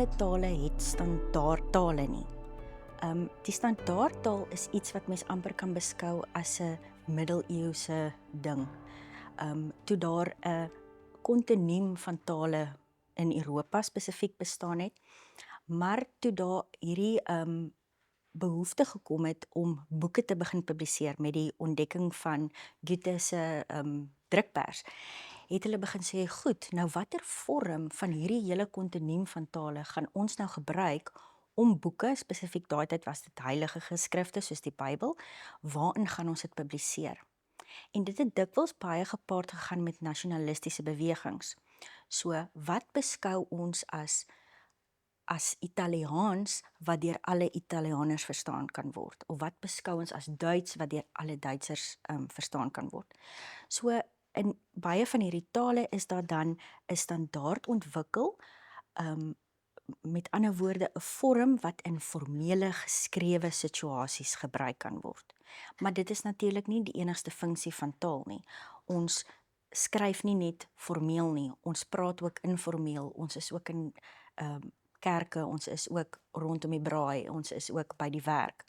alle tale het standaardtale nie. Die standaardtaal is iets wat mens amper kan beskou as 'n middeleeuse ding. Toe daar 'n kontinuum van tale in Europa spesifiek bestaan het, maar toe daar hierdie behoefte gekom het om boeke te begin publiseer met die ontdekking van Goethe se drukpers, het hulle begin sê, goed, nou watter vorm van hierdie hele kontinuum van tale gaan ons nou gebruik om boeke, spesifiek daai tyd was dit heilige geskrifte soos die Bybel, waarin gaan ons dit publiseer? En dit het dikwels baie gepaard gegaan met nasionalistiese bewegings. So, wat beskou ons as Italiaans wat deur alle Italianers verstaan kan word, of wat beskou ons as Duits wat deur alle Duitsers verstaan kan word. So in baie van hierdie tale is daar dan 'n standaard ontwikkel, met ander woorde 'n vorm wat in formele geskrewe situasies gebruik kan word. Maar dit is natuurlik nie die enigste funksie van taal nie. Ons skryf nie net formeel nie, ons praat ook informeel, ons is ook in kerke, ons is ook rondom die braai, ons is ook by die werk.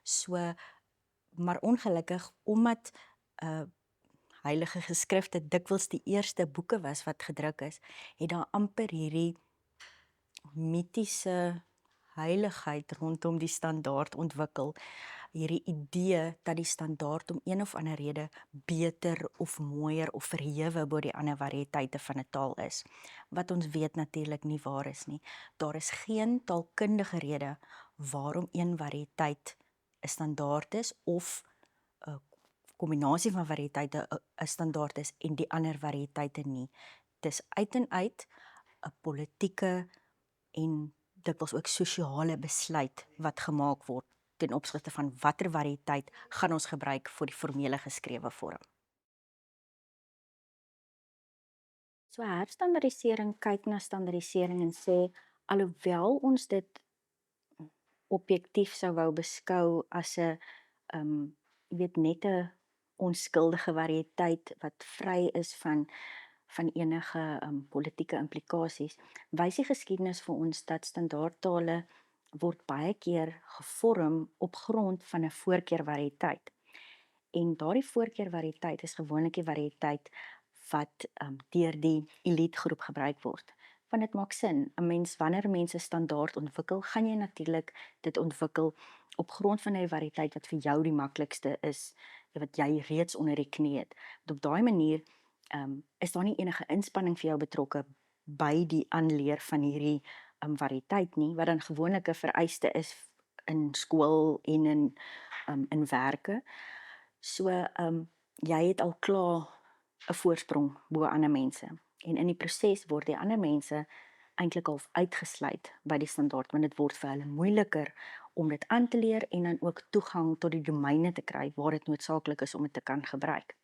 So, maar ongelukkig, omdat heilige geskrifte dikwels die eerste boeke was wat gedruk is, het daar amper hierdie mitiese heiligheid rondom die standaard ontwikkel, hierdie idee dat die standaard om een of ander rede beter of mooier of verhewe bo die ander variëteite van 'n taal is, wat ons weet natuurlik nie waar is nie. Daar is geen taalkundige rede waarom een variëteit 'n standaard is of 'n kombinasie van variëteite 'n standaard is en die ander variëteite nie. Dis uit en uit 'n politieke en dikwels ook sosiale besluit wat gemaak word ten opsigte van watter variëteit gaan ons gebruik vir die formele geskrewe vorm. So herstandardisering kyk na standaardisering en sê, alhoewel ons dit objektief sou wou beskou as 'n net 'n onskuldige variëteit wat vry is van enige politieke implikasies, wys die geskiedenis vir ons dat standaardtale word baie keer gevorm op grond van 'n voorkeurvariëteit. En daardie voorkeurvariëteit is gewoonlik die variëteit wat deur die elitegroep gebruik word. Want dit maak sin. 'n Mens, wanneer mense standaard ontwikkel, gaan jy natuurlik dit ontwikkel op grond van 'n variëteit wat vir jou die maklikste is, wat jy reeds onder die knie het. Want op daai manier is daar nie enige inspanning vir jou betrokke by die aanleer van hierdie variëteit nie, wat dan gewoonlik 'n vereiste is in skool en in werke. So jy het al klaar 'n voorsprong bo ander mense. En in die proses word die ander mense eintlik al uitgesluit by die standaard, want dit word vir hulle moeiliker om dit aan te leer en dan ook toegang tot die domeine te kry waar dit noodsaaklik is om dit te kan gebruik.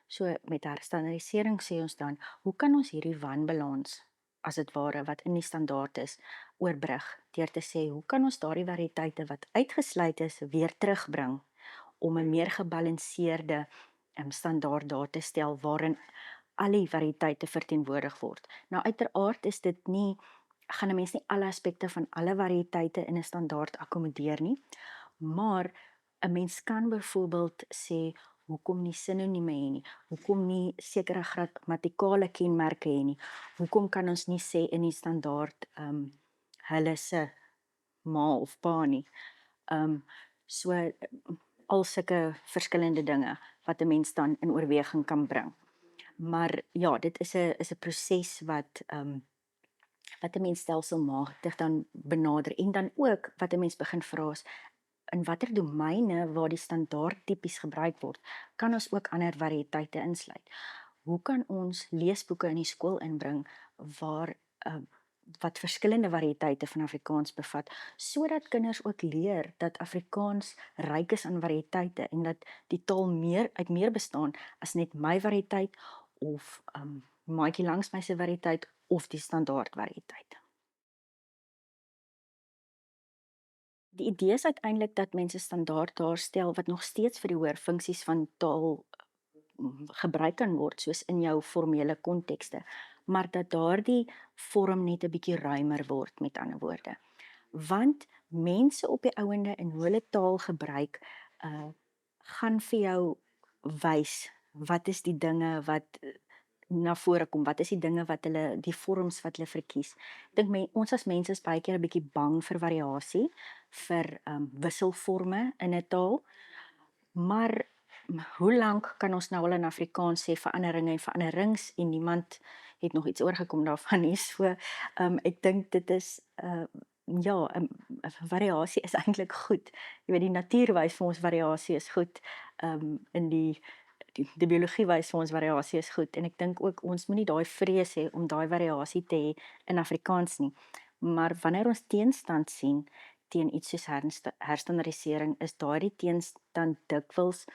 So met herstandardisering sê ons dan, hoe kan ons hierdie wanbalans, as dit ware, wat in die standaard is, oorbrug, deur te sê, hoe kan ons daardie variëteite wat uitgesluit is, weer terugbring, om 'n meer gebalanseerde standaard daar te stel, waarin al die variëteite verteenwoordig word. Nou uiteraard is dit nie, gaan 'n mens nie alle aspekte van alle variëteite in 'n standaard akkommodeer nie, maar 'n mens kan byvoorbeeld sê, hoekom nie sinonieme hê nie, hoekom nie sekere grammatikale kenmerke hê nie, hoekom kan ons nie sê in die standaard hulle se ma of pa nie. So al sulke verskillende dinge wat 'n mens dan in oorweging kan bring. Maar ja, dit is 'n proses wat 'n mens stelselmatig dan benader, en dan ook wat 'n mens begin vra is, in watter domeine waar die standaard tipies gebruik word, kan ons ook ander variëteite insluit. Hoe kan ons leesboeke in die skool inbring waar wat verskillende variëteite van Afrikaans bevat, sodat kinders ook leer dat Afrikaans ryk is aan variëteite en dat die taal uit meer bestaan as net my variëteit of maatjie langs my se variëteit of die standaard variëteit. Die idee is uiteindelik dat mense standaard daarstel wat nog steeds vir die hoër funksies van taal gebruik kan word, soos in jou formele kontekste, maar dat daardie vorm net 'n bietjie ruimer word, met ander woorde. Want mense op die ouende in hoe hulle taal gebruik, gaan vir jou wys wat is die dinge wat na vore kom, wat is die dinge wat hulle, die vorms wat hulle verkies. Ek dink ons as mense is baie keer 'n bietjie bang vir variasie, vir wisselforme in 'n taal, maar hoe lank kan ons nou al in Afrikaans sê veranderinge en veranderings en niemand het nog iets oorgekom daarvan nie. So, ek dink dit is ja, variasie is eintlik goed. Jy weet die natuur wys vir ons variasie is goed. In die biologie wys vir ons variasie is goed en ek dink ook ons moenie daai vrees hê om daai variasie te hê in Afrikaans nie. Maar wanneer ons teenstand sien teen iets soos herstandardisering, is daardie teenstand dikwels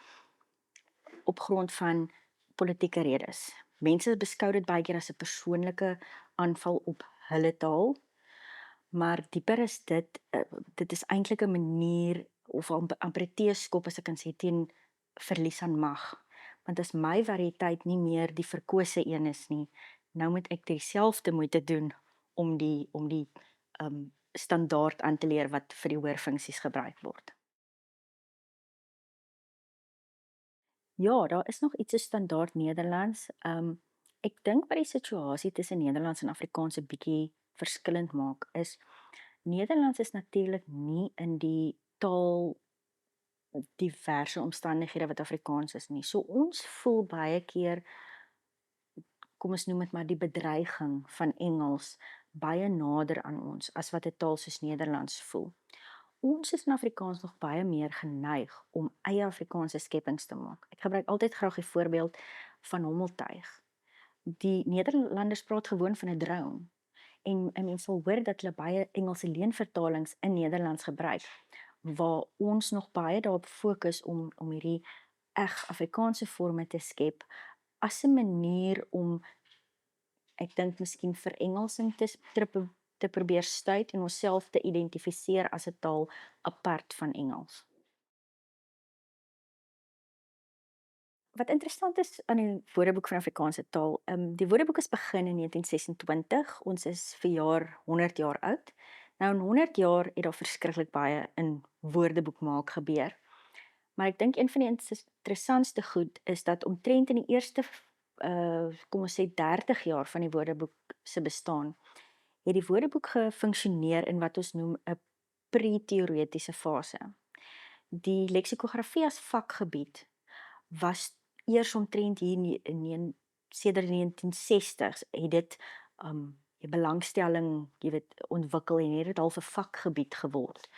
op grond van politieke redes. Mense beskou dit baie keer as 'n persoonlike aanval op hulle taal, maar dieper is dit, dit is eintlik 'n manier of amper 'n teeskop as ek kan sê teen verlies aan mag. Want as my variëteit nie meer die verkose een is nie, nou moet ek dieselfde moeite doen om die standaard aan te leer wat vir die hoorfunksies gebruik word. Ja, daar is nog iets so standaard Nederlands. Ek dink wat die situasie tussen Nederlands en Afrikaans 'n bietjie verskillend maak, is Nederlands is natuurlik nie in die taal diverse omstandighede wat Afrikaans is nie. So ons voel baie keer, kom ons noem dit maar die bedreiging van Engels baie nader aan ons as wat 'n taal soos Nederlands voel. Ons is in Afrikaans nog baie meer geneig om eie Afrikaanse skepings te maak. Ek gebruik altyd graag die voorbeeld van hommeltuig. Die Nederlanders praat gewoon van 'n drone en 'n mens sal hoor dat hulle baie Engelse leenvertalings in Nederlands gebruik, waar ons nog baie daarop fokus om hierdie eg Afrikaanse forme te skep as 'n manier om, ek dink miskien verengelsing te probeer stuit en onsself te identifiseer as 'n taal apart van Engels. Wat interessant is aan die Woordeboek van Afrikaanse taal, die Woordeboek is begin in 1926, ons is verjaar 100 jaar oud. Nou in 100 jaar het daar verskriklik baie in woordeboek maak gebeur. Maar ek dink een van die interessantste goed is dat omtrent in die eerste kom ons sê 30 jaar van die Woordeboek se bestaan, het die Woordeboek gefunksioneer in wat ons noem 'n pre-teoretiese fase. Die leksikografie as vakgebied was eers omtrent hier sedert die 1960s het dit die belangstelling, jy weet, ontwikkel en het dit half 'n vakgebied geword.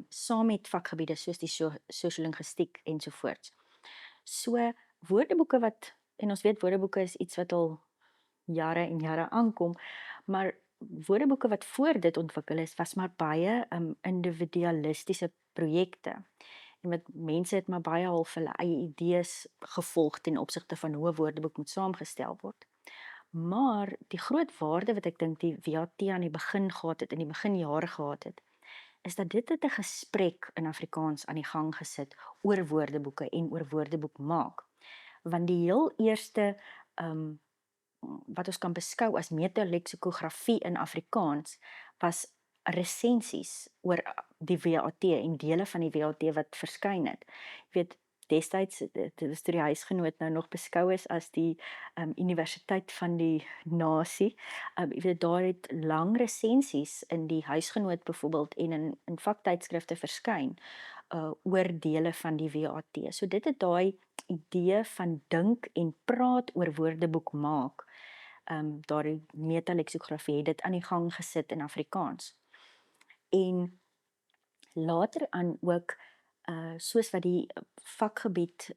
Saam met vakgebiede soos die sosiolingwistiek ensovoorts. So woordeboeke wat, en ons weet woordeboeke is iets wat al jare en jare aankom, maar woordeboeke wat voor dit ontwikkel is, was maar baie individualistiese projekte. En met mense het maar baie half hulle eie idees gevolg ten opsigte van hoe 'n woordeboek moet saamgestel word. Maar die groot waarde wat ek dink die WAT aan die begin gehad het, in die beginjare gehad het, is dat dit 'n gesprek in Afrikaans aan die gang gesit oor woordeboeke en oor woordeboek maak. Want die heel eerste wat ons kan beskou as metaleksikografie in Afrikaans was resensies oor die WAT en dele van die WAT wat verskyn het. Jy weet, destyds dit is deur die huisgenoot nou nog beskou is as die universiteit van die nasie. Jy weet, daar het lang resensies in die huisgenoot byvoorbeeld en in vaktydskrifte verskyn oor dele van die WAT. So dit het daai idee van dink en praat oor woordeboek maak, daardie metaleksikografie het dit aan die gang gesit in Afrikaans. En later aan ook, soos wat die vakgebied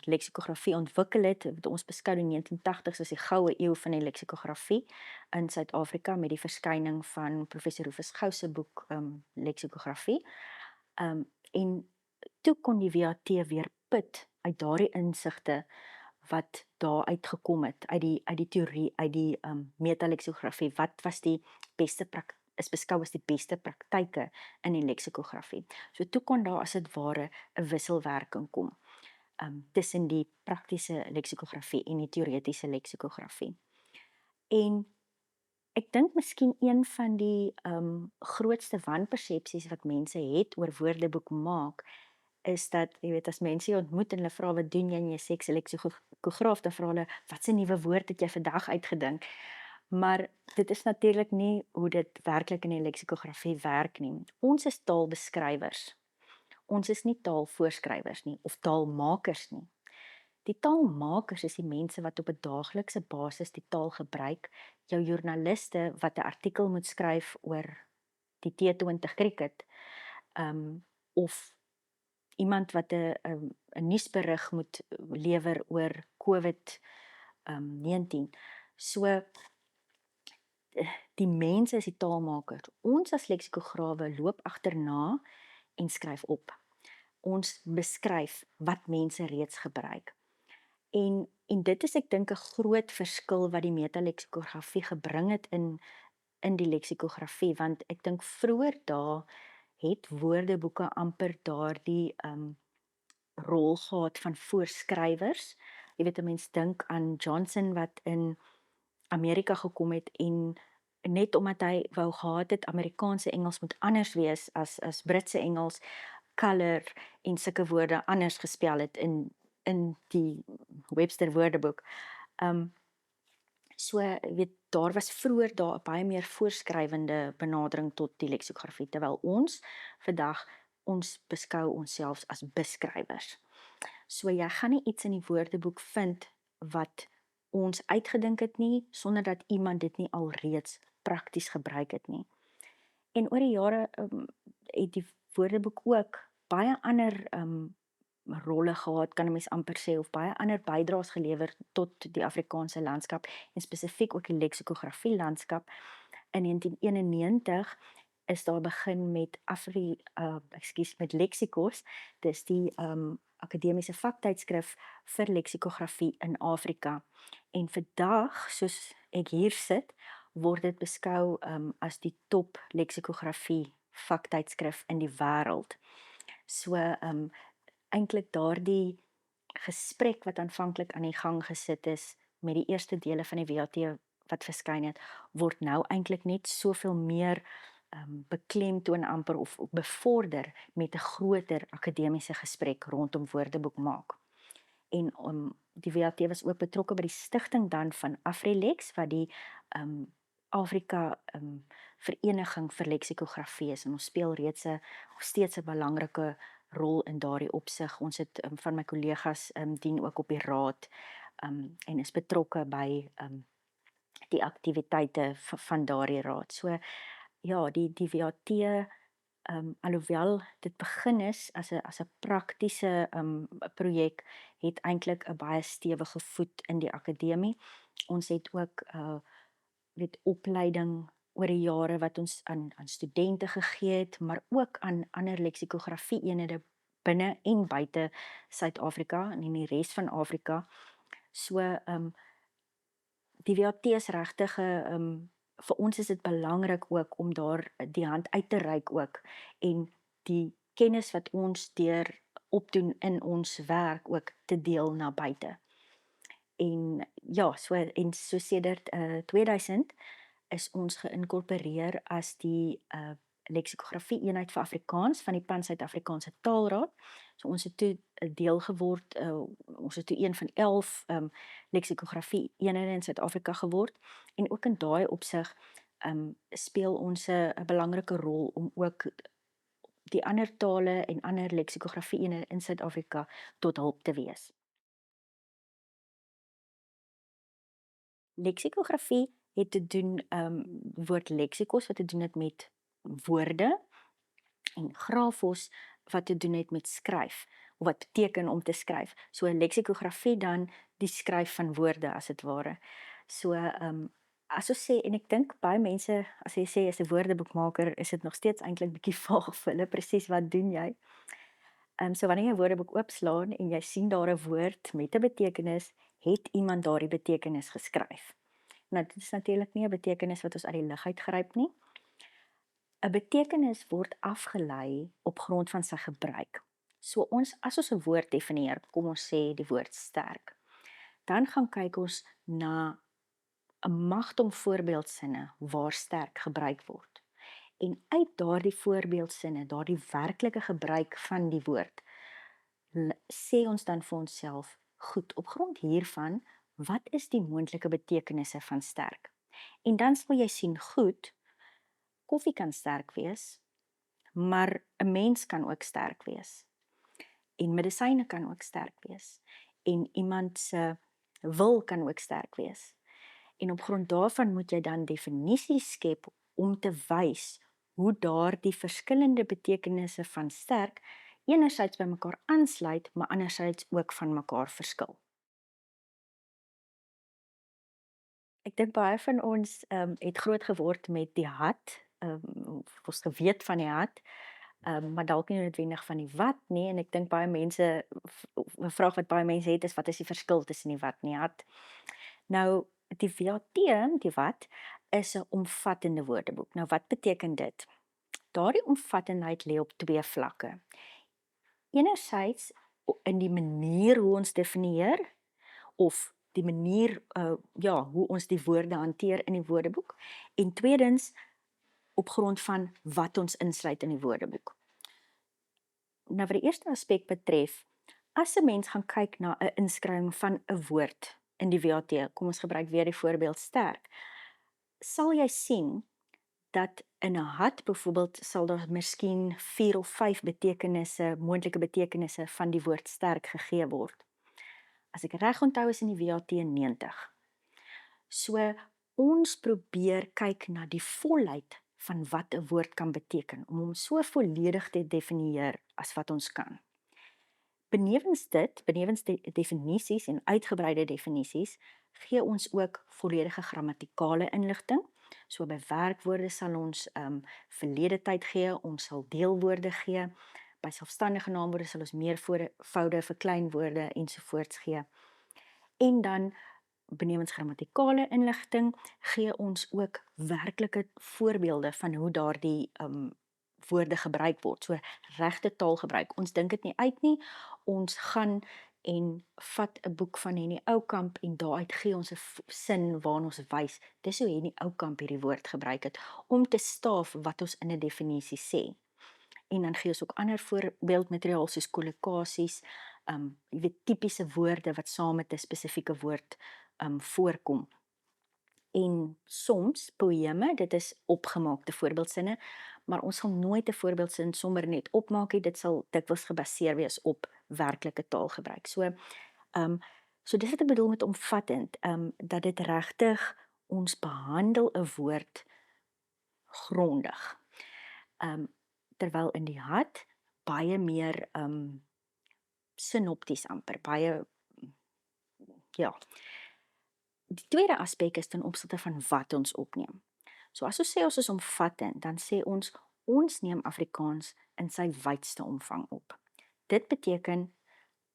leksikografie ontwikkel het, wat ons beskou die 1980s as die goue eeu van die leksikografie in Suid-Afrika met die verskyning van professor Rufus Gou se boek leksikografie. En toe kon die WAT weer put uit daardie insigte wat daar uitgekom het, uit die teorie, uit die metaleksikografie, wat was die beste is beskou as die beste praktyke in die leksikografie. So toe kon daar as dit ware 'n wisselwerking kom tussen die praktiese leksikografie en die teoretiese leksikografie. En ek dink miskien een van die grootste wanpersepsies wat mense het oor woordeboek maak, is dat, jy weet, as mense jou ontmoet en hulle vra wat doen jy en jy sê ek's 'n leksikograaf, dan vra hulle wat 'n nuwe woord het jy vandag uitgedink. Maar dit is natuurlik nie hoe dit werklik in die leksikografie werk nie. Ons is taalbeskrywers. Ons is nie taalvoorskrywers nie of taalmakers nie. Die taalmakers is die mense wat op 'n daaglikse basis die taal gebruik, jou joernaliste wat 'n artikel moet skryf oor die T20 cricket, of iemand wat 'n nuusberig moet lewer oor COVID-19. So die mense is die taalmakers. Ons as leksikograwe loop agterna en skryf op. Ons beskryf wat mense reeds gebruik. En dit is, ek dink, 'n groot verskil wat die metaleksikografie gebring het in die leksikografie, want ek dink vroeër dae het woordeboeke amper daardie rol gehad van voorskrywers. Jy weet, 'n mens dink aan Johnson wat in Amerika gekom het en net omdat hy wou gehad het Amerikaanse Engels moet anders wees as Britse Engels, colour en sulke woorde anders gespel het in die Webster Woordeboek. So, weet, daar was vroeër daar 'n baie meer voorskrywende benadering tot die leksikografie, terwyl ons vandag beskou onsself as beskrywers. So jy gaan nie iets in die woordeboek vind wat ons uitgedink het nie, sonder dat iemand dit nie alreeds prakties gebruik het nie. En oor die jare het die woordeboek ook baie ander rolle gehad, kan 'n mens amper sê, of baie ander bydraes gelewer tot die Afrikaanse landskap en spesifiek ook die leksikografie landskap. In 1991 is daar begin met met Lexikos, dis die akademiese vaktydskrif vir leksikografie in Afrika. En vandag, soos ek hier sit, word dit beskou as die top leksikografie vaktydskrif in die wêreld. So eintlik daardie gesprek wat aanvanklik aan die gang gesit is met die eerste dele van die WAT wat verskyn het, word nou eintlik net soveel meer beklemtoon amper of bevorder met 'n groter akademiese gesprek rondom woordeboek maak. En die WAT was ook betrokke by die stigting dan van Afrilex, wat die Afrika vereniging vir leksikografie is, en ons speel steeds 'n belangrike rol in daardie opsig. Ons het van my kollegas dien ook op die raad en is betrokke by die aktiwiteite van daardie raad. So ja, die WAT, alhoewel dit begin is as 'n praktiese projek, het eintlik 'n baie stewige voet in die akademie. Ons het ook opleiding oor die jare wat ons aan studente gegee het, maar ook aan ander leksikografie eenhede binne en buite Suid-Afrika en in die res van Afrika. So die WAT is regtig vir ons is dit belangrik ook om daar die hand uit te reik ook en die kennis wat ons deur opdoen in ons werk ook te deel na buite. En ja, so sedert 2000 is ons geïnkorporeer as die leksikografie eenheid vir Afrikaans van die Pan-Suid-Afrikaanse Taalraad. So ons het toe 'n deel geword, ons het toe een van 11 leksikografie eenhede in Suid-Afrika geword, en ook in daai opsig speel ons 'n belangrike rol om ook die ander tale en ander leksikografie eenhede in Suid-Afrika tot hulp te wees. Leksikografie het te doen, woord leksikos wat te doen het met woorde, en grafos wat te doen het met skryf, of wat beteken om te skryf. So leksikografie dan die skryf van woorde as dit ware. So as ons sê, en ek dink baie mense, as jy sê as 'n woordeboekmaker, is dit nog steeds eintlik bietjie vaag vir hulle presies wat doen jy. So wanneer jy 'n woordeboek oopslaan en jy sien daar 'n woord met 'n betekenis, het iemand daardie betekenis geskryf. Nou dit is natuurlik nie 'n betekenis wat ons uit die lug uit gryp nie. 'n Betekenis word afgelei op grond van sy gebruik. So as ons 'n woord definieer, kom ons sê die woord sterk, dan gaan kyk ons na 'n magdom voorbeeldsinne waar sterk gebruik word. En uit daardie voorbeeldsinne, daardie werklike gebruik van die woord, sê ons dan vir onsself, goed, op grond hiervan, wat is die moontlike betekenisse van sterk? En dan sal jy sien, goed, koffie kan sterk wees, maar 'n mens kan ook sterk wees. En medisyne kan ook sterk wees. En iemand se wil kan ook sterk wees. En op grond daarvan moet jy dan definisies skep om te wys hoe daardie verskillende betekenisse van sterk enerzijds by mekaar aansluit, maar anderzijds ook van mekaar verskil. Ek dink baie van ons het groot geword met die hat, ons geweet van die hat, maar dalk nie noodwendig van die wat nie, en ek dink baie mense, 'n vraag wat baie mense het is, wat is die verskil tussen die wat en die hat? Nou, die VAT, die wat, is 'n omvattende woordeboek. Nou, wat beteken dit? Daardie omvattendheid lê op twee vlakke. Enerzijds in die manier hoe ons definieer, of die manier, hoe ons die woorde hanteer in die woordeboek, en tweedens, op grond van wat ons insluit in die woordeboek. Nou, wat die eerste aspek betref, as 'n mens gaan kyk na 'n inskrywing van 'n woord in die VAT, kom ons gebruik weer die voorbeeld sterk, sal jy sien dat in 'n hat byvoorbeeld sal daar miskien 4 of 5 betekenisse, moontlike betekenisse van die woord sterk gegee word. As ek reg onthou is in die VAT 90. So ons probeer kyk na die volheid van wat 'n woord kan beteken, om hom so volledig te definieer as wat ons kan. Benewens dit, benewens die definisies en uitgebreide definisies, gee ons ook volledige grammatikale inligting. So by werkwoorde sal ons verlede tyd gee, ons sal deelwoorde gee, by selfstandige naamwoorde sal ons meervoude, verkleinwoorde ensovoorts gee. En dan benewens grammatikale inligting gee ons ook werklike voorbeelde van hoe daardie woorde gebruik word, so regte taalgebruik. Ons dink dit nie uit nie, ons gaan en vat 'n boek van Henny Oukamp en daaruit gee ons 'n sin waarin ons wys, dis hoe Henny Oukamp hierdie woord gebruik het, om te staaf wat ons in 'n definisie sê. En dan gee ons ook ander voorbeeldmateriaal soos kollokasies, jy weet, tipiese woorde wat saam met 'n spesifieke woord voorkom. En soms poëme, dit is opgemaakte voorbeeldsinne, maar ons sal nooit 'n voorbeeldsin sommer net opmaak nie, dit sal dikwels gebaseer wees op werklike taalgebruik. So dis wat ek bedoel met omvattend, dat dit regtig ons behandel 'n woord grondig. Terwyl in die hat baie meer synopties amper, baie, ja. Die tweede aspek is ten opsigte van wat ons opneem. So as ons sê ons is omvattend, dan sê ons neem Afrikaans in sy wydste omvang op. Dit beteken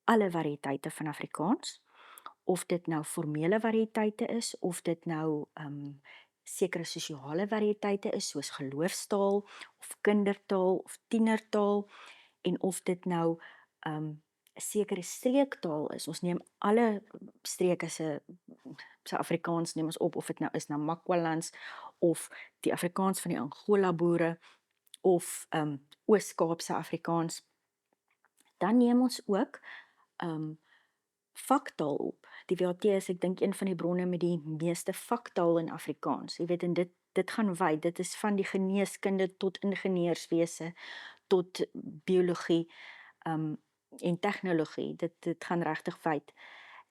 alle variëteite van Afrikaans, of dit nou formele variëteite is, of dit nou sekere sosiale variëteite is, soos geloofstaal, of kindertaal, of tienertaal, en of dit nou 'n sekere streektaal is. Ons neem alle streke se Afrikaans neem ons op, of dit nou is Namakwalands, of die Afrikaans van die Angola boere, of Oos-Kaapse Afrikaans. Dan neem ons ook vaktaal op. Die VAT is, ek dink, een van die bronne met die meeste vaktaal in Afrikaans. Jy weet, en dit gaan wyd, dit is van die geneeskunde tot ingenieurswese, tot biologie en tegnologie, dit gaan regtig wyd.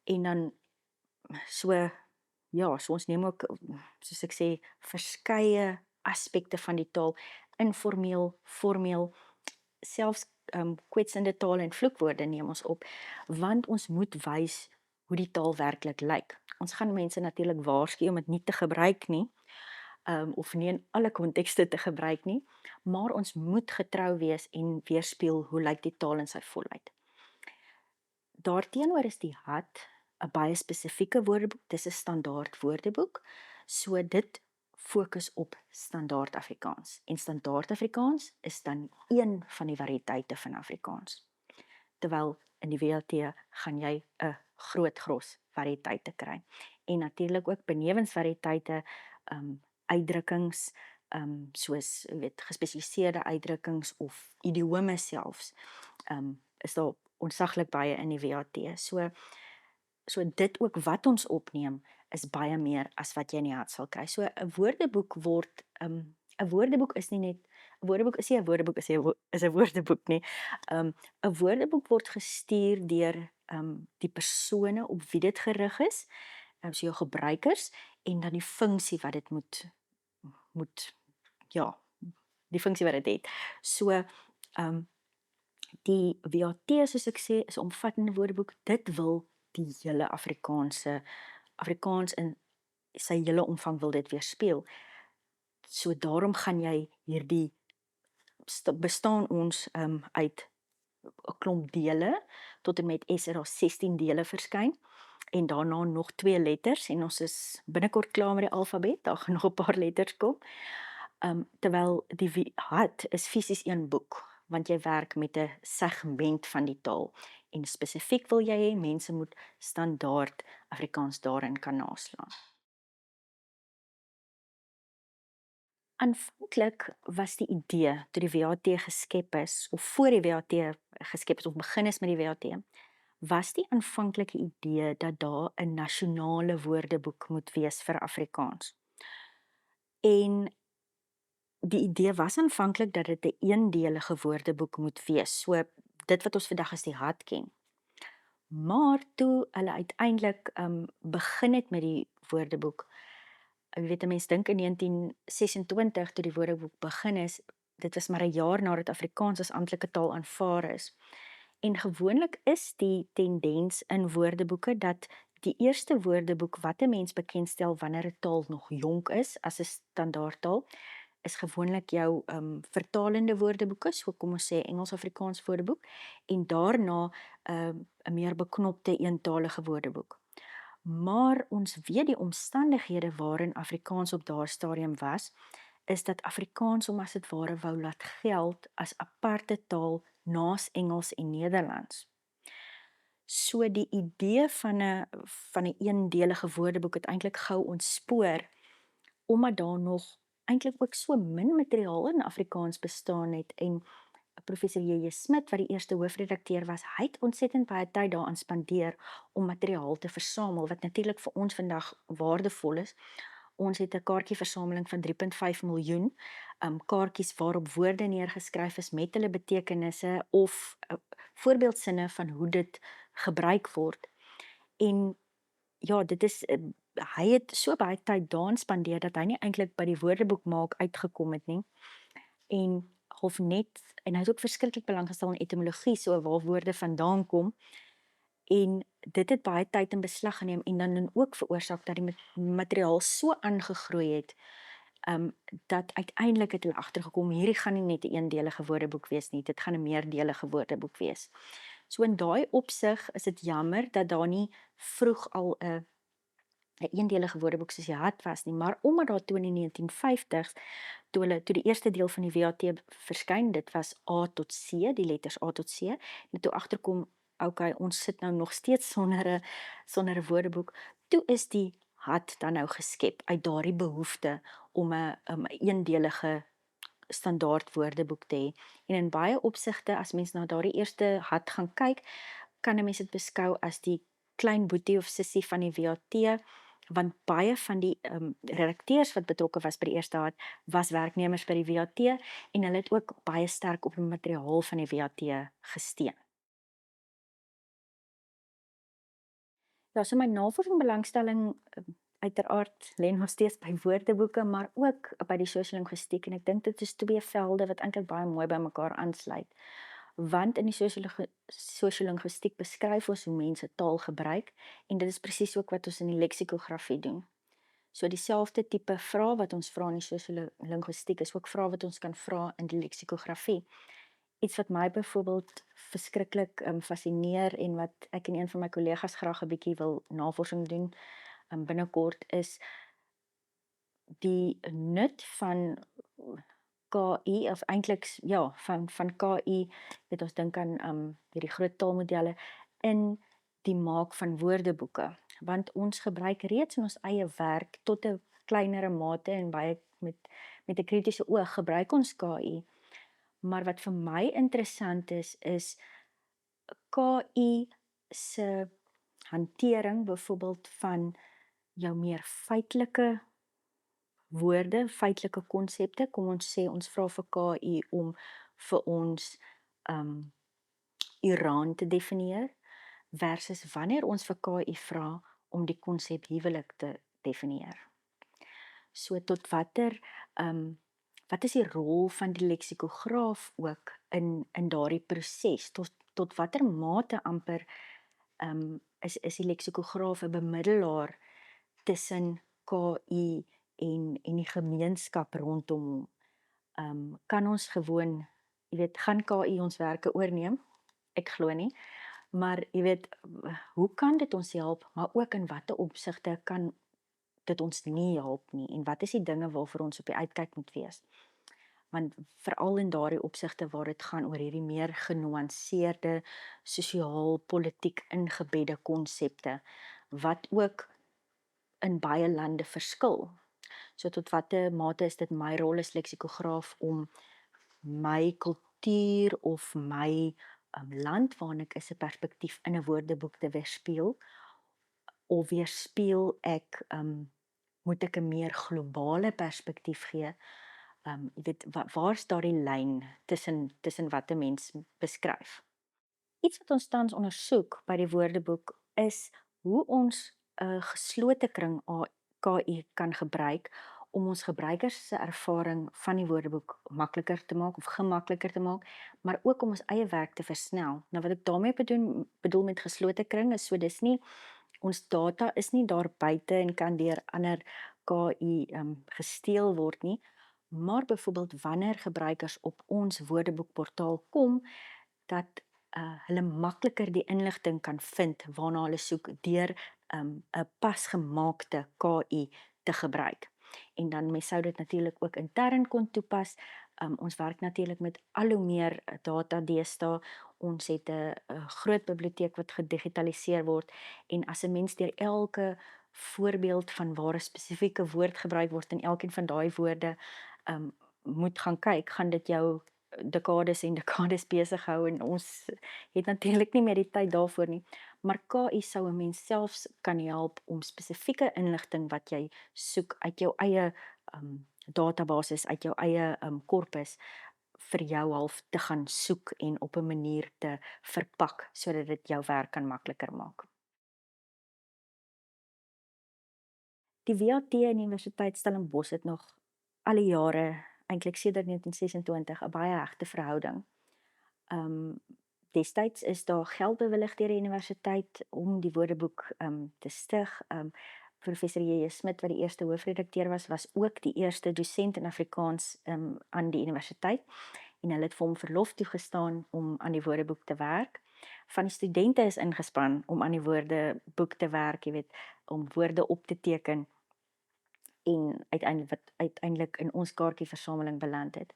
En dan, so ons neem ook, soos ek sê, verskeie aspekte van die taal, informeel, formeel, selfs kwetsende taal en vloekwoorde neem ons op, want ons moet wys hoe die taal werklik lyk. Ons gaan mense natuurlik waarsku om dit nie te gebruik nie, of nie in alle kontekste te gebruik nie, maar ons moet getrou wees en weerspieël hoe lyk die taal in sy volheid. Daarteenoor is die hat 'n baie spesifieke woordeboek, dis 'n standaard woordeboek, so dit fokus op standaard Afrikaans. En standaard Afrikaans is dan een van die variëteite van Afrikaans. Terwyl in die VAT gaan jy 'n groot gros variëteite kry. En natuurlik ook benewens variëteite uitdrukkings, soos jy weet gespesialiseerde uitdrukkings of idiome selfs, is daar ontsaglik baie in die WAT. So dit ook wat ons opneem is baie meer as wat jy in die hart sal kry. So 'n woordeboek word 'n woordeboek is nie net 'n woordeboek is nie 'n woordeboek is 'n woordeboek nie. 'n Woordeboek word gestuur deur die persone op wie dit gerig is, so jou gebruikers en dan die funksie wat dit moet ja, die funksie wat dit het. So die WAT, soos ek sê, is 'n omvattende woordeboek. Dit wil die hele Afrikaans in sy hele omvang wil dit weerspieël. So daarom gaan jy hierdie bestaan ons uit 'n klomp dele tot en met S het daar 16 dele verskyn en daarna nog 2 letters en ons is binnekort klaar met die alfabet, daar gaan nog 'n paar letters kom. Terwyl die HAT is fisies een boek, want jy werk met 'n segment van die taal en spesifiek wil jy hê mense moet standaard Afrikaans daarin kan naslaan. Aanvanklik was die idee toe die WAT geskep is, of voor die WAT geskep is, of begin is met die WAT, was die aanvanklike idee dat daar 'n nasionale woordeboek moet wees vir Afrikaans. En die idee was aanvanklik dat dit 'n eendelige woordeboek moet wees, so dit wat ons vandag as die HAT ken. Maar toe hulle uiteindelik begin het met die woordeboek, jy weet 'n mens dink in 1926 toe die woordeboek begin is, dit was maar 'n jaar nadat Afrikaans as amptelike taal aanvaar is. En gewoonlik is die tendens in woordeboeke dat die eerste woordeboek wat 'n mens bekendstel wanneer 'n taal nog jonk is as 'n standaardtaal, is gewoonlik jou vertalende woordeboeke, so kom ons sê Engels-Afrikaans woordeboek, en daarna 'n meer beknopte eentalige woordeboek. Maar ons weet die omstandighede waarin Afrikaans op daardie stadium was, is dat Afrikaans hom as dit ware wou laat geld as aparte taal naas Engels en Nederlands. So die idee van 'n eendelige woordeboek het eintlik gou ontspoor, omdat daar nog eintlik ook so min materiaal in Afrikaans bestaan het en professor J.J. Smit wat die eerste hoofredakteur was, hy het ontsettend baie tyd daaraan spandeer om materiaal te versamel, wat natuurlik vir ons vandag waardevol is. Ons het 'n kaartjieversameling van 3.5 miljoen kaartjies waarop woorde neergeskryf is met hulle betekenisse of voorbeeldsinne van hoe dit gebruik word. En ja, dit is hy het so baie tyd daaraan spandeer dat hy nie eintlik by die woordeboek maak uitgekom het nie. En half net, en hy het ook verskriklik belang gestel in etimologie, so waar woorde vandaan kom. En dit het baie tyd in beslag geneem en dan ook veroorsaak dat die materiaal so aangegroei het, dat uiteindelik het hulle agtergekom, hierdie gaan nie net 'n eendelige woordeboek wees nie, dit gaan 'n meerdelige woordeboek wees. So in daai opsig is dit jammer dat daar nie vroeg al 'n eendelige woordeboek soos die HAT was nie, maar omdat daar toe in die 1950s, toe die eerste deel van die WAT verskyn, dit was A tot C, die letters A tot C, en toe agterkom, okay, ons sit nou nog steeds sonder 'n woordeboek, toe is die HAT dan nou geskep uit daardie behoefte om 'n eendelige standaard woordeboek te hê. En in baie opsigte, as mens na daardie eerste HAT gaan kyk, kan 'n mens dit beskou as die klein boetie of sussie van die WAT, want baie van die redakteurs wat betrokke was by die eerste HAT, was werknemers by die WAT, en hulle het ook baie sterk op die materiaal van die WAT gesteun. Ja, so my navorsing belangstelling uiteraard lê nog steeds by woordeboeke, maar ook by die sosiolingwistiek, en ek dink dit is twee velde wat eintlik baie mooi by mekaar aansluit. Want in die sosiolingwistiek beskryf ons hoe mense taal gebruik, en dit is presies ook wat ons in die leksikografie doen. So dieselfde tipe vrae wat ons vra in die sosiolingwistiek is ook vrae wat ons kan vra in die leksikografie. Iets wat my byvoorbeeld verskriklik fascineer en wat ek en een van my kollegas graag 'n bietjie wil navorsing doen binnekort, is die nut van KI, of eintlik van KI, weet ons dink aan hierdie groot taalmodelle in die maak van woordeboeke, want ons gebruik reeds in ons eie werk tot 'n kleinere mate en baie met 'n kritiese oog gebruik ons KI. Maar wat vir my interessant is KI se hantering byvoorbeeld van jou meer feitelike woorde, feitelike konsepte. Kom ons sê ons vra vir KI om vir ons Iran te definieer versus wanneer ons vir KI vra om die konsep huwelik te definieer. So tot wat is die rol van die leksikograaf ook in daardie proses? Tot watter mate amper is die leksikograaf 'n bemiddelaar tussen KI en die gemeenskap rondom hom? Kan ons gewoon, gaan KI ons werke oorneem? Ek glo nie. Maar hoe kan dit ons help, maar ook in watter opsigte kan dit ons nie help nie, en wat is die dinge waarvoor ons op die uitkyk moet wees? Want veral in daardie opsigte waar dit gaan oor hierdie meer genuanceerde, sosiaal-politiek ingebedde konsepte, wat ook in baie lande verskil. So tot watter mate is dit my rol as leksikograaf om my kultuur of my land waarin ek is 'n perspektief in 'n woordeboek te weerspieël, of weerspieël ek moet ek 'n meer globale perspektief gee? Waar's daardie lyn tussen wat 'n mens beskryf? Iets wat ons tans ondersoek by die Woordeboek is hoe ons 'n geslote kring KI kan gebruik om ons gebruikers se ervaring van die Woordeboek makliker te maak of gemakliker te maak, maar ook om ons eie werk te versnel. Nou wat ek daarmee bedoel met geslote kring is so dis nie ons data is nie daar buite en kan deur ander KI gesteel word nie, maar byvoorbeeld wanneer gebruikers op ons Woordeboekportaal kom, dat hulle makliker die inligting kan vind waarna hulle soek deur 'n pasgemaakte KI te gebruik. En dan mens sou dit natuurlik ook intern kon toepas. Ons werk natuurlik met al hoe meer data deesdae. Ons het 'n groot biblioteek wat gedigitaliseer word, en as 'n mens deur elke voorbeeld van waar 'n spesifieke woord gebruik word en elkeen van daai woorde moet gaan kyk, gaan dit jou dekades en dekades besig hou, en ons het natuurlik nie meer die tyd daarvoor nie. Maar KI sou 'n mens selfs kan help om spesifieke inligting wat jy soek uit jou eie databasis, uit jou eie korpus, vir jou half te gaan soek en op 'n manier te verpak sodat dit jou werk kan makliker maak. Die WAT en Universiteit Stellenbosch het nog al die jare, eintlik sedert 1926, 'n baie hegte verhouding. Destyds is daar geld bewillig deur die universiteit om die Woordeboek te stig. Professor J.J. Smit, wat die eerste hoofredakteur was ook die eerste dosent in Afrikaans aan die universiteit, en hulle het vir hom verlof toegestaan om aan die Woordeboek te werk. Van die studente is ingespan om aan die Woordeboek te werk, om woorde op te teken, en wat uiteindelik in ons kaartjieversameling beland het.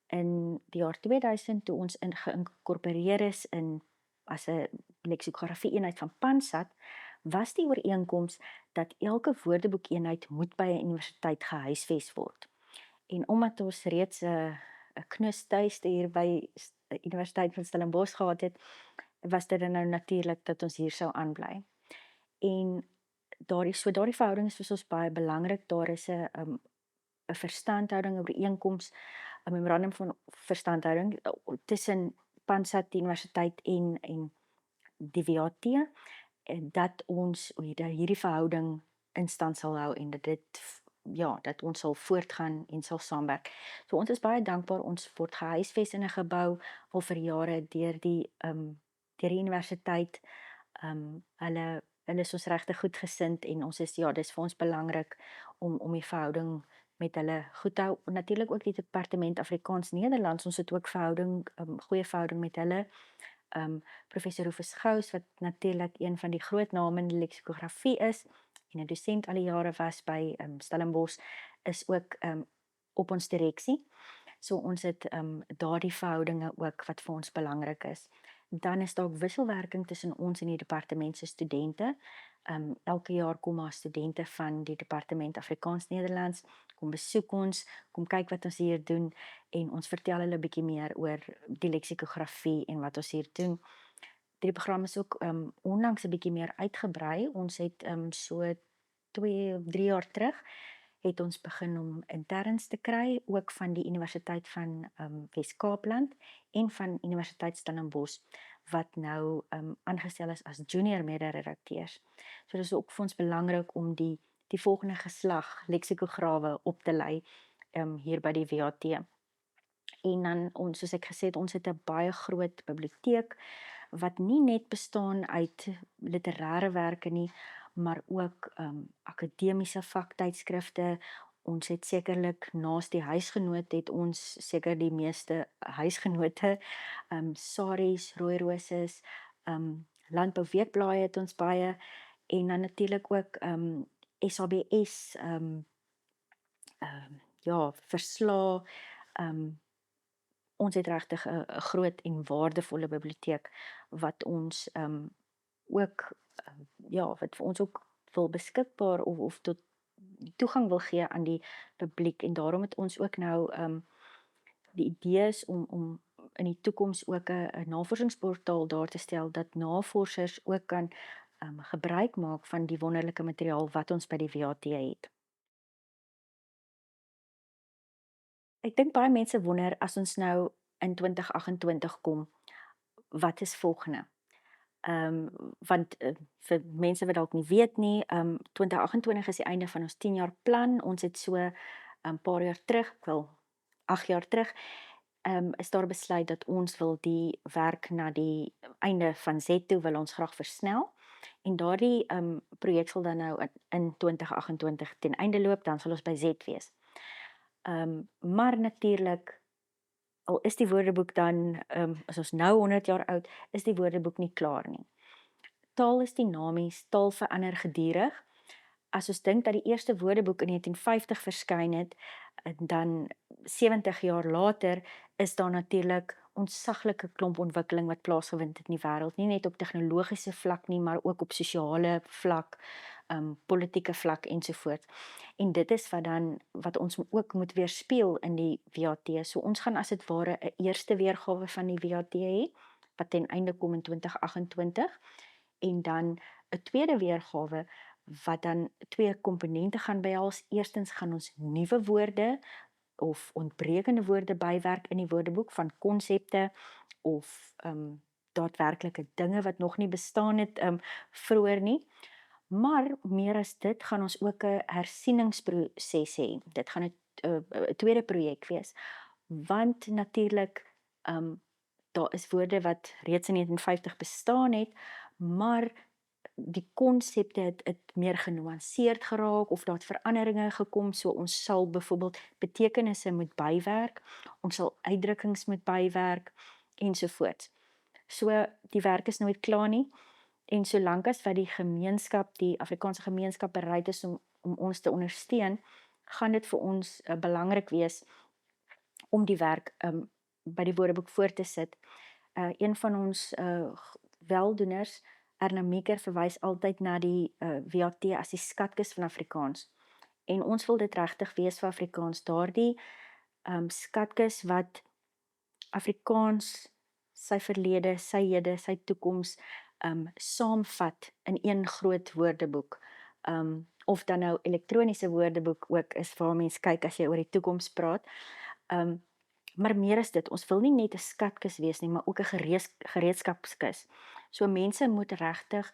In die jaar 2000, toe ons geïnkorporeer is as 'n leksikografie eenheid van Pansat, was die ooreenkoms dat elke woordeboekeenheid moet by 'n universiteit gehuisves word. En omdat ons reeds 'n knus tuiste hier by Universiteit van Stellenbosch gehad het, was dit dan nou natuurlik dat ons hier sou aanbly. En daardie verhouding is vir ons baie belangrik. Daar is 'n verstandhouding, 'n ooreenkoms, 'n memorandum van verstandhouding tussen Pansat die universiteit en die WAT, en dat ons hierdie verhouding in stand sal hou, en dat ons sal voortgaan en sal saamwerk. So ons is baie dankbaar. Ons word gehuisves in 'n gebou al vir jare deur die universiteit. Hulle is ons regtig goedgesind, en ons is dis vir ons belangrik om die verhouding met hulle goed te hou. Natuurlik ook die Departement Afrikaans Nederlands, ons het ook goeie verhouding met hulle. Professor Rufus Gous, wat natuurlik een van die groot name in die leksikografie is, en 'n dosent al die jare was by Stellenbosch, is ook op ons direksie. So ons het daardie verhoudinge ook wat vir ons belangrik is. Dan is daar ook wisselwerking tussen ons en die departement se studente. Elke jaar kom daar studente van die departement Afrikaans-Nederlands, kom besoek ons, kom kyk wat ons hier doen en ons vertel hulle 'n bietjie meer oor die leksikografie en wat ons hier doen. Die program is ook onlangs 'n bietjie meer uitgebrei. Ons het so 2 of 3 jaar terug het ons begin om interns te kry, ook van die Universiteit van Wes-Kaapland en van Universiteit Stellenbosch, wat nou aangestel is as junior mede-redakteurs. So dis ook vir ons belangrik om die volgende geslag leksikograwe op te lei hier by die WAT. En dan ons, soos ek gesê het, ons het 'n baie groot biblioteek wat nie net bestaan uit literêre werke nie, maar ook akademiese vaktydskrifte. Ons het sekerlik naas die huisgenoot het ons seker die meeste huisgenote, saries, rooi roses, landbouweekblaaie het ons baie en dan natuurlik ook SABS ja, verslae. Ons het regtig 'n groot en waardevolle biblioteek wat ons ook ja, wat vir ons ook wil beskikbaar of tot toegang wil gee aan die publiek en daarom het ons ook nou die idee is om in die toekoms ook 'n navorsingsportaal daar te stel dat navorsers ook kan gebruik maak van die wonderlike materiaal wat ons by die WAT het. Ek dink baie mense wonder as ons nou in 2028 kom, wat is volgende? Want vir mense wat dalk nie weet nie, 2028 is die einde van ons 10 jaar plan. Ons het so 'n paar jaar terug, ek wil 8 jaar terug, is daar besluit dat ons wil die werk na die einde van Z toe wil ons graag versnel. En daardie projek sal dan nou in 2028 ten einde loop, dan sal ons by Z wees. Maar natuurlik, al is die woordeboek dan, as ons nou 100 jaar oud, is die woordeboek nie klaar nie. Taal is dinamies, taal verander gedurig. As ons dink dat die eerste woordeboek in 1950 verskyn het, dan 70 jaar later is daar natuurlik ontsaglike klomp ontwikkeling wat plaasgevind het in die wêreld, nie net op tegnologiese vlak nie, maar ook op sosiale vlak, politieke vlak ensovoorts. En dit is wat ons ook moet weerspieël in die WAT. So ons gaan as dit ware 'n eerste weergawe van die WAT hê wat ten einde kom in 2028 en dan 'n tweede weergawe wat dan twee komponente gaan behels. Eerstens gaan ons nuwe woorde of ontbrekende woorde bywerk in die woordeboek van konsepte of daadwerklike dinge wat nog nie bestaan het vroeër nie. Maar meer as dit gaan ons ook 'n hersieningsproses hê. Dit gaan 'n tweede projek wees. Want natuurlik daar is woorde wat reeds in 1950 bestaan het, maar die konsepte het meer genuanceerd geraak of daar het veranderinge gekom, so ons sal byvoorbeeld betekenisse moet bywerk, ons sal uitdrukkings moet bywerk ensovoorts. So die werk is nooit klaar nie en solank as wat die gemeenskap, die Afrikaanse gemeenskap bereid is om ons te ondersteun, gaan dit vir ons belangrik wees om die werk by die woordeboek voor te sit. Een van ons weldoeners, Erna Meeker, verwys altyd na die WAT as die skatkis van Afrikaans. En ons wil dit regtig wees vir Afrikaans, daardie skatkis wat Afrikaans, sy verlede, sy hede, sy toekoms saamvat in een groot woordeboek. Of dan nou elektroniese woordeboek ook is waar mens kyk as jy oor die toekoms praat. Maar meer as dit, ons wil nie net 'n skatkis wees nie, maar ook 'n gereedskapskis. So mense moet regtig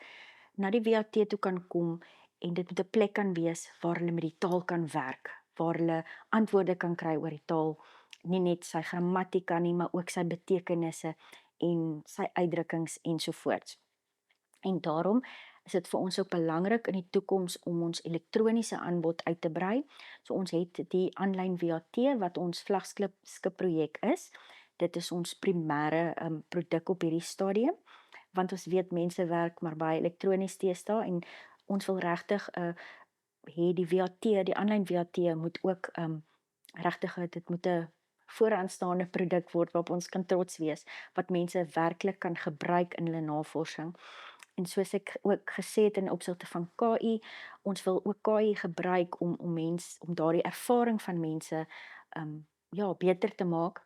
na die WAT toe kan kom en dit moet 'n plek kan wees waar hulle met die taal kan werk, waar hulle antwoorde kan kry oor die taal, nie net sy grammatika nie, maar ook sy betekenisse en sy uitdrukkings ensovoorts. En daarom is dit vir ons ook belangrik in die toekoms om ons elektroniese aanbod uit te brei. So ons het die aanlyn WAT wat ons vlaggenskap projek is. Dit is ons primêre produk op hierdie stadium, want ons weet mense werk maar baie elektronies teesdae en ons wil regtig hê die WAT, die aanlyn WAT moet ook regtig dit moet 'n vooraanstaande produk word waarop ons kan trots wees, wat mense werklik kan gebruik in hulle navorsing. En soos ek ook gesê het in opsigte van KI, ons wil ook KI gebruik om daardie ervaring van mense ja, beter te maak.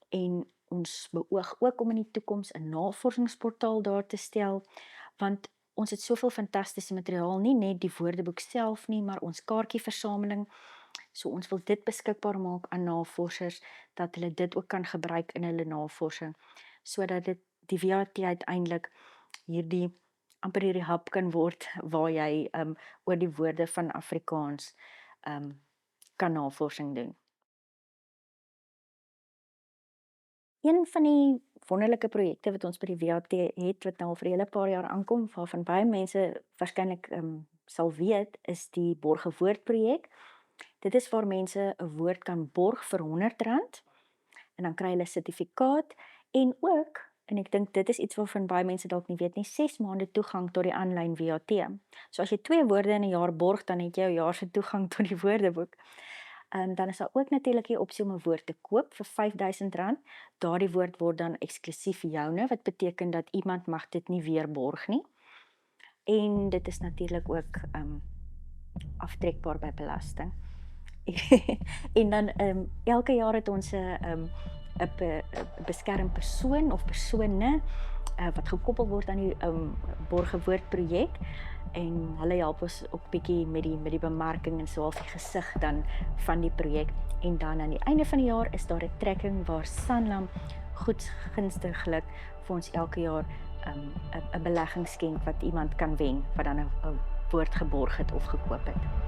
En ons beoog ook om in die toekoms 'n navorsingsportaal daar te stel, want ons het soveel fantastiese materiaal, nie net die woordeboek self nie, maar ons kaartjieversameling. So ons wil dit beskikbaar maak aan navorsers, dat hulle dit ook kan gebruik in hulle navorsing, sodat die WAT uiteindelik amper hierdie hub kan word, waar jy oor die woorde van Afrikaans kan navorsing doen. Een van die wonderlike projekte wat ons by die WAT het, wat nou al vir 'n hele paar jaar aankom, waarvan baie mense waarskynlik sal weet, is die Borgewoord projek. Dit is waar mense 'n woord kan borg vir R100 en dan kry hulle 'n sertifikaat en ook, en ek dink dit is iets waarvan baie mense dalk nie weet nie, 6 maande toegang tot die aanlyn WAT. So as jy 2 woorde in 'n jaar borg, dan het jy jou jaar se toegang tot die woordeboek. Dan is daar ook natuurlik die opsie om 'n woord te koop vir R5000. Daardie woord word dan eksklusief joune, wat beteken dat iemand mag dit nie weer borg nie. En dit is natuurlik ook aftrekbaar by belasting. En dan elke jaar het ons 'n beskerm persoon of persone wat gekoppel word aan die Borgewoord projek, en hulle help ons ook bietjie met die bemarking en so half die gesig dan van die projek. En dan aan die einde van die jaar is daar 'n trekking waar Sanlam goedgunstiglik vir ons elke jaar 'n belegging skenk wat iemand kan wen wat dan 'n woord geborg het of gekoop het.